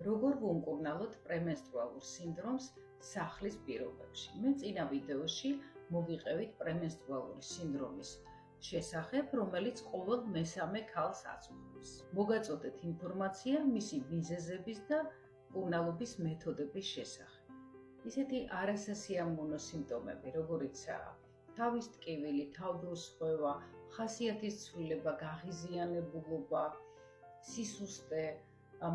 როგორ ვუმკურნალოთ პრემენსტრუალურ სინდრომს სახლის პირობებში. მე წინა ვიდეოში მოგიყევით პრემენსტრუალური სინდრომის შესახებ, რომელიც ყოველ მესამე ქალს აწუხებს. მოგაწოდეთ ინფორმაცია მისი მიზეზების და მკურნალობის მეთოდების შესახებ. ისეთი არასასიამოვნო სიმპტომები, როგორიცაა თავის ტკივილი, თავდროსხვევა, ხასიათის ცვლილება, გაღიზიანებულობა, სისუსტე,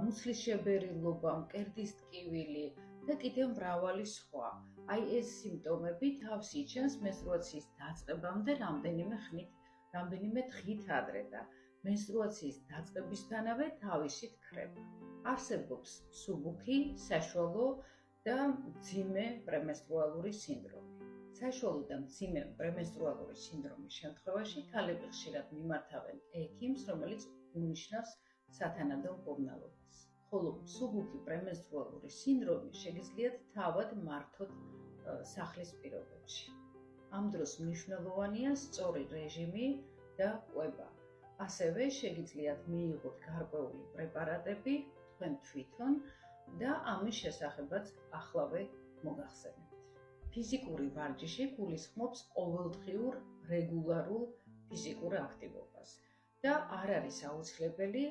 მუცლის შებერილობა, მკერდის ტკივილი და კიდევ მრავალი სხვა. აი ეს სიმპტომები თავს იჩენს მენსტრუაციის დაწყებამდე რამდენიმე დღით ადრე და მენსტრუაციის დაწყებისთანავე თავისით ქრება. არსებობს მსუბუქი, საშუალო და მძიმე პრემენსტრუალური სინდრომი. საშუალო და მძიმე პრემენსტრუალური სინდრომის შემთხვევაში ქალები ხშირად მიმართავენ ექიმს, რომელიც უნიშნავს სათანადო მკურნალობას. ხოლო მსუბუქი პრემენსტრუალური სინდრომი შეგიძლიათ თავად მართოთ სახლის პირობებში. ამ დროს მნიშვნელოვანია სწორი რეჟიმი და კვება. ასევე შეგიძლიათ მიიღოთ გარკვეული პრეპარატები თქვენ თვითონ და ამის შესახებაც ახლავე მოგახსენებთ. ფიზიკური ვარჯიში გულისხმობს ყოველდღიურ რეგულარულ ფიზიკურ აქტივობას და არ არის აუცილებელი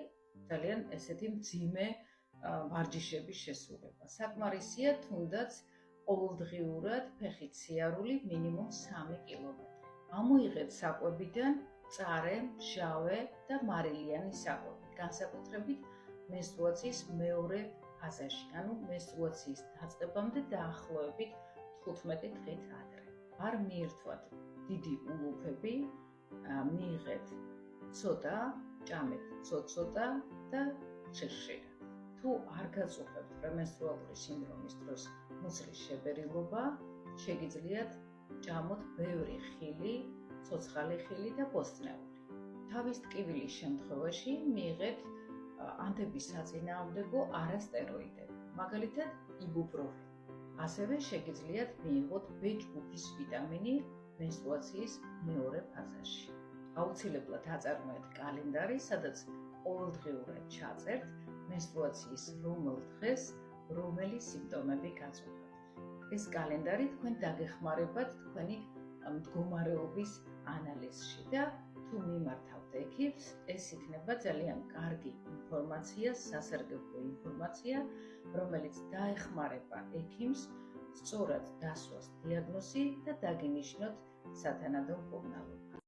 ძალიან ესეთი მძიმე ვარჯიშების შესრულება. საკმარისია თუნდაც ყოველდღიურად ფეხით სიარული მინიმუმ 3 კილომეტრი. ამოიღეთ საკვებიდან მწარე, მჟავე და მარილიანი საკვები, განსაკუთრებით მენსტრუაციის მეორე ფაზაში, ანუ მენსტრუაციის დაწყებამდე დაახლოებით 15 დღით ადრე. არ მიირთვათ დიდი ულუფები, მიიღეთ ცოტა, ჭამეთ ცოტ-ცოტა და ხშირ-ხშირად. თუ არ გაწუხებთ პრემენსტრუალური სინდრომის დროს მუცლის შებერილობა, შეგიძლიათ ჭამოთ ბევრი ხილი, ცოცხალი ხილი და ბოსტნეული. თავის ტკივილის შემთხვევაში მიიღეთ ანთების საწინააღმდეგო არასტეროიდები, მაგალითად იბუპროფენი. ასევე შეგიძლიათ მიიღოთ B-ჯგუფის ვიტამინი მენსტრუაციის მეორე ფაზაში. აუცილებლად აწარმოეთ კალენდარი, სადაც ყოველდღიურად ჩაწერთ მენსტრუაციის რომელ დღეს რომელი სიმპტომები გაწუხებთ. ეს კალენდარი თქვენ დაგეხმარებათ თქვენი მდგომარეობის ანალიზში და თუ მიმართავთ ექიმს, ეს იქნება ძალიან კარგი ინფორმაცია, სასარგებლო ინფორმაცია, რომელიც დაეხმარება ექიმს სწორად დასვას დიაგნოზი და დაგინიშნოთ სათანადო მკურნალობა.